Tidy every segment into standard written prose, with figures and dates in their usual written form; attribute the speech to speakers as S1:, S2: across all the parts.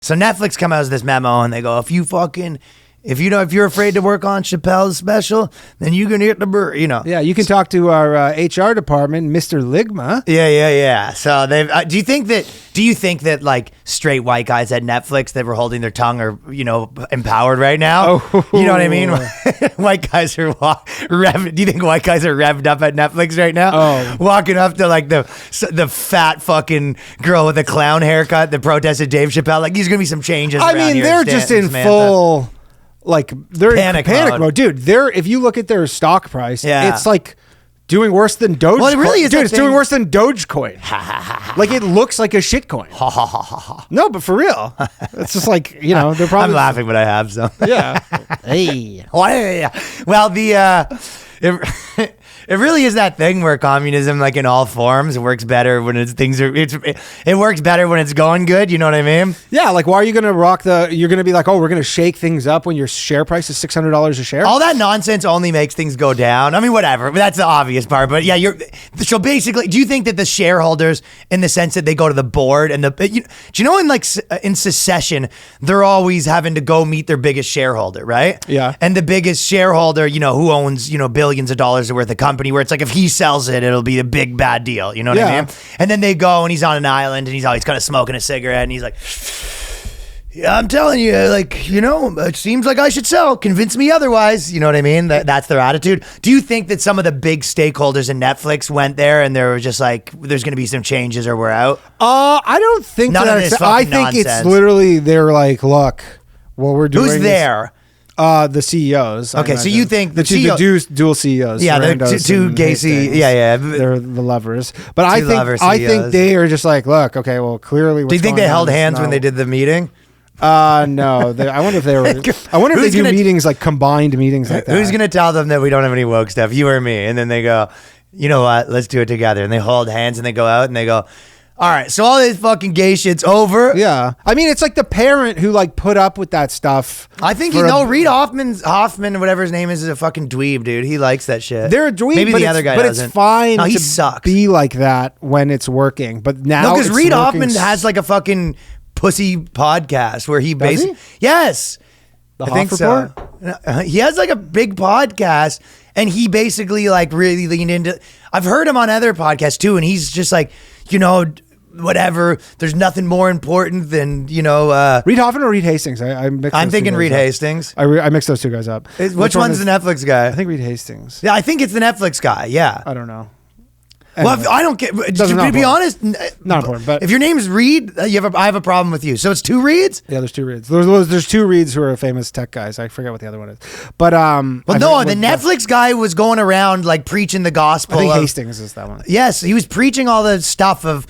S1: So Netflix come out with this memo and they go, if you're afraid to work on Chappelle's special, then you can hit the bird,
S2: Yeah, you can talk to our HR department, Mr. Ligma.
S1: Yeah. So they've. Do you think that like straight white guys at Netflix that were holding their tongue are empowered right now?
S2: Oh.
S1: You know what I mean? White guys are revved. Do you think white guys are revved up at Netflix right now?
S2: Oh.
S1: Walking up to like the fat fucking girl with the clown haircut that protested Dave Chappelle. Like these are gonna be some changes.
S2: I mean, they're just in full. Like they're
S1: panic
S2: in panic
S1: mode.
S2: mode, dude. If you look at their stock price,
S1: Yeah.
S2: it's like doing worse than Dogecoin.
S1: Well, it really is
S2: dude.
S1: that
S2: It's
S1: thing.
S2: doing worse than Dogecoin. Like it looks like a shit coin. No, but for real, it's just like they're probably.
S1: I'm laughing, but I have some.
S2: Yeah. Hey.
S1: Well, it really is that thing where communism, like in all forms, works better when it works better when it's going good. You know what I mean?
S2: Yeah. Like, why are you gonna you're gonna be like, oh, we're gonna shake things up when your share price is $600 a share?
S1: All that nonsense only makes things go down. I mean, whatever. That's the obvious part. But yeah, so basically, do you think that the shareholders, in the sense that they go to the board and do you know in secession, they're always having to go meet their biggest shareholder, right?
S2: Yeah.
S1: And the biggest shareholder, who owns, billions of dollars worth of company, where it's like if he sells it, it'll be a big bad deal. You know what I mean? And then they go and he's on an island and he's always kind of smoking a cigarette and he's like, yeah, I'm telling you, it seems like I should sell. Convince me otherwise. You know what I mean? That's their attitude. Do you think that some of the big stakeholders in Netflix went there and they were just like, there's going to be some changes or we're out?
S2: I don't think
S1: None of this fucking
S2: I think
S1: nonsense.
S2: It's literally they're like, look, what we're doing.
S1: Who's there?
S2: The CEOs.
S1: Okay, so you think
S2: the dual CEOs?
S1: Yeah, they're
S2: Sarandos
S1: two
S2: and
S1: gay
S2: Hastings.
S1: Yeah.
S2: They're the lovers. But I
S1: lover
S2: think
S1: CEOs.
S2: they are just like, look, okay, well, clearly.
S1: Do you think they held hands when they did the meeting?
S2: No. I wonder if they were. I wonder if they do meetings like combined meetings like that.
S1: Who's gonna tell them that we don't have any woke stuff? You or me? And then they go, you know what? Let's do it together. And they hold hands and they go out and they go, all right, so all this fucking gay shit's over.
S2: Yeah. I mean, it's like the parent who like put up with that stuff.
S1: I think Reid Hoffman, whatever his name is a fucking dweeb, dude. He likes that shit.
S2: They're a dweeb,
S1: Maybe
S2: but
S1: the other guy doesn't.
S2: It's fine
S1: No, he
S2: to
S1: sucks.
S2: be like that when it's working. But now
S1: No, because
S2: it's
S1: Reid
S2: working
S1: Hoffman has like a fucking pussy podcast where he
S2: Does he?
S1: basically... Yes.
S2: The
S1: I
S2: Hoff
S1: think
S2: Report?
S1: so. He has like a big podcast and he basically like really leaned into... I've heard him on other podcasts too and he's just like, whatever. There's nothing more important than
S2: Reid Hoffman or Reed Hastings. I'm
S1: thinking Reed Hastings.
S2: I mixed those two guys up.
S1: Which one's the Netflix guy?
S2: I think Reed Hastings.
S1: Yeah, I think it's the Netflix guy. Yeah.
S2: I don't know.
S1: Well,
S2: Anyway.
S1: I don't get. To be honest,
S2: not important. But
S1: if your name's Reed, I have a problem with you. So it's two Reeds.
S2: Yeah, there's two Reeds. There's two Reeds who are famous tech guys. I forget what the other one is. But
S1: Well, no, the Netflix guy was going around like preaching the gospel.
S2: I think Hastings is that one.
S1: Yes, he was preaching all the stuff of.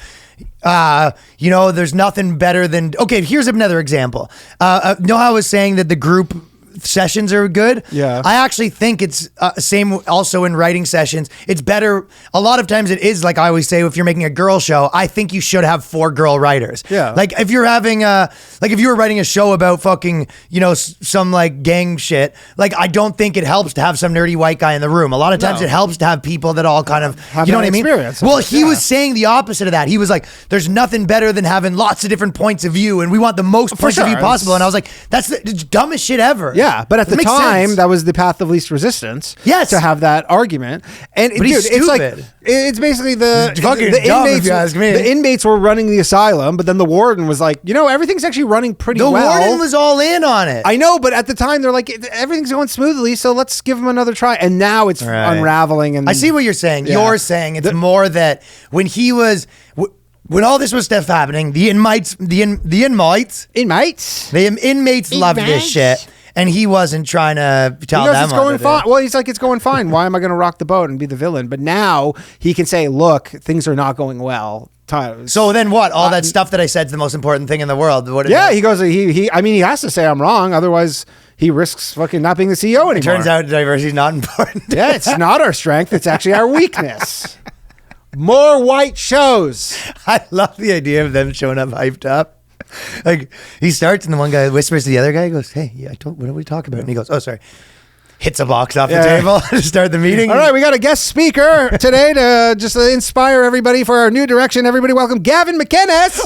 S1: There's nothing better than. Okay, here's another example. Know how I was saying that the group sessions are good?
S2: Yeah.
S1: I actually think it's same also in writing sessions. It's better. A lot of times it is, like I always say, if you're making a girl show, I think you should have 4 girl writers.
S2: Yeah.
S1: Like if you're having if you were writing a show about fucking, some like gang shit, like I don't think it helps to have some nerdy white guy in the room. A lot of times it helps to have people that all kind of,
S2: have
S1: you know
S2: that
S1: what I mean?
S2: experience.
S1: Well, he was saying the opposite of that. He was like, there's nothing better than having lots of different points of view and we want the most points of view possible. And I was like, that's the dumbest shit ever.
S2: Yeah, but at the
S1: makes
S2: time,
S1: sense.
S2: that was the path of least resistance.
S1: Yes.
S2: To have that argument. And
S1: But he's
S2: it's like,
S1: stupid.
S2: it's basically the
S1: fucking
S2: the
S1: dumb, if
S2: inmates.
S1: you ask me.
S2: The inmates were running the asylum, but then the warden was like, everything's actually running pretty
S1: The
S2: well.
S1: warden was all in on it.
S2: I know, but at the time they're like, everything's going smoothly, so let's give them another try. And now it's unraveling. And
S1: I see what you're saying.
S2: Yeah.
S1: You're saying it's more that when he was, when all this was stuff happening, the inmates loved this shit. And he wasn't trying to tell them
S2: it's going fine. Well, he's like, it's going fine. Why am I going to rock the boat and be the villain? But now he can say, look, things are not going well.
S1: So then what? All that stuff that I said is the most important thing in the world.
S2: He goes, he has to say I'm wrong. Otherwise, he risks fucking not being the CEO anymore.
S1: It turns out diversity is not important.
S2: Yeah, it's not our strength. It's actually our weakness. More white shows.
S1: I love the idea of them showing up hyped up. Like he starts and the one guy whispers to the other guy, he goes, hey, what did we talk about? And he goes, oh, sorry. Hits a box off the table to start the meeting.
S2: All right, we got a guest speaker today to just inspire everybody for our new direction. Everybody welcome Gavin McInnes.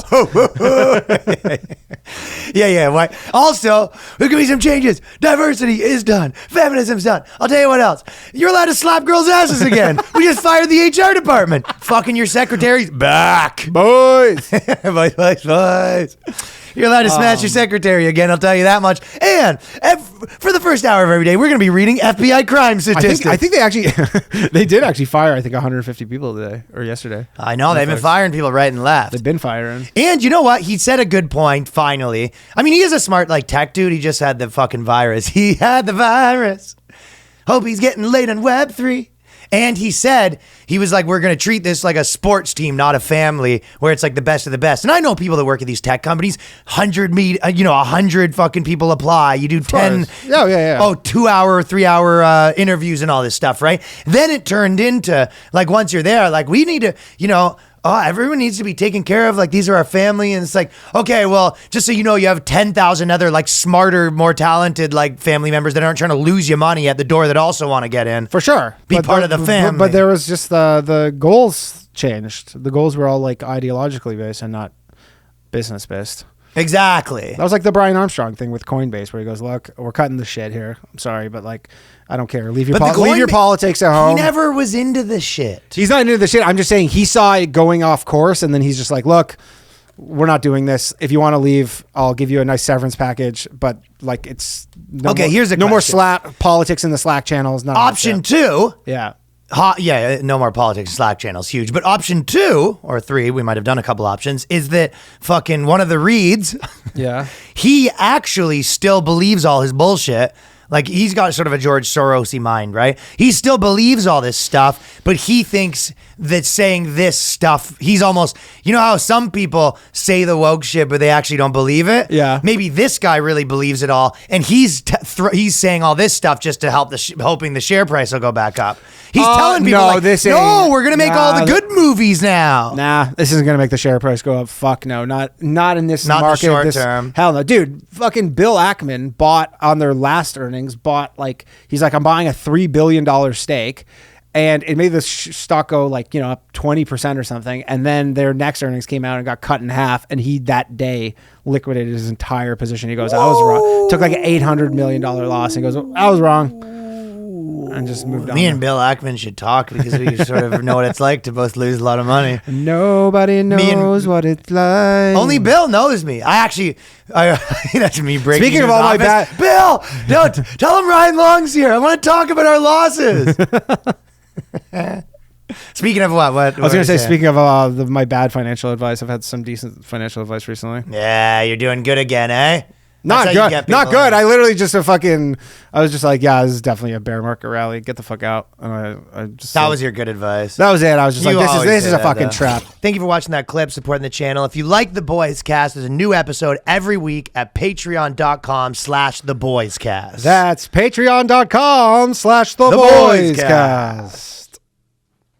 S1: Yeah. Why? Also, there could be some changes. Diversity is done. Feminism's done. I'll tell you what else. You're allowed to slap girls' asses again. We just fired the HR department. Fucking your secretary's back.
S2: Boys.
S1: Boys. You're allowed to smash your secretary again, I'll tell you that much. And for the first hour of every day, we're going to be reading FBI crime statistics.
S2: I think they actually, they did actually fire, I think, 150 people today or yesterday.
S1: I know, they've been firing people right and left.
S2: They've been firing.
S1: And you know what? He said a good point, finally. I mean, he is a smart, tech dude. He just had the fucking virus. He had the virus. Hope he's getting late on Web3. And he said, he was like, we're going to treat this like a sports team, not a family, where it's like the best of the best. And I know people that work at these tech companies, 100 fucking people apply. You do 10, 2 hour, 3 hour interviews and all this stuff, right? Then it turned into, once you're there, we need to, everyone needs to be taken care of. These are our family. And it's like, okay, well, just so you know, you have 10,000 other smarter, more talented family members that aren't trying to lose you money at the door that also want to get in.
S2: For sure.
S1: Be part of the family.
S2: But there was just the goals changed. The goals were all ideologically based and not business based.
S1: Exactly.
S2: That was like the Brian Armstrong thing with Coinbase, where he goes, look, we're cutting the shit here. I'm sorry, but I don't care. Leave your politics at home.
S1: He never was into the shit.
S2: He's not into the shit. I'm just saying he saw it going off course, and then he's just like, look, we're not doing this. If you want to leave, I'll give you a nice severance package, but
S1: here's a question.
S2: No more politics in the Slack channels.
S1: Option 2.
S2: Yeah.
S1: No more politics. Slack channel's huge. But option 2 or 3, we might have done a couple options, is that fucking one of the Reeds, he actually still believes all his bullshit. He's got sort of a George Soros-y mind, right? He still believes all this stuff, but he thinks that saying this stuff, he's almost, how some people say the woke shit, but they actually don't believe it?
S2: Yeah.
S1: Maybe this guy really believes it all, and he's saying all this stuff just to help hoping the share price will go back up. He's telling people, we're going to make all the good movies now.
S2: Nah, this isn't going to make the share price go up. Fuck no. Not in this
S1: market.
S2: Not
S1: the short term.
S2: Hell no. Dude, fucking Bill Ackman bought on their last earnings, he's like, I'm buying a $3 billion stake. And it made the stock go up 20% or something. And then their next earnings came out and got cut in half. And he that day liquidated his entire position. He goes, I was wrong. Took an $800 million loss. And he goes, I was wrong. And just moved on.
S1: Me and Bill Ackman should talk because we sort of know what it's like to both lose a lot of money.
S2: Nobody knows what it's like.
S1: Only Bill knows me. That's me breaking.
S2: Speaking of all my bad,
S1: Bill, no, tell him Ryan Long's here. I want to talk about our losses. Speaking of what? I
S2: was going to say, speaking of my bad financial advice, I've had some decent financial advice recently.
S1: Yeah, you're doing good again, eh?
S2: Not good. Not good. I literally just I was just like, yeah, this is definitely a bear market rally. Get the fuck out. And I just
S1: that was your good advice.
S2: That was it. I was just like, this is a fucking trap.
S1: Thank you for watching that clip, supporting the channel. If you like the Boyscast, there's a new episode every week at patreon.com/theboyscast.
S2: That's patreon.com/theboyscast.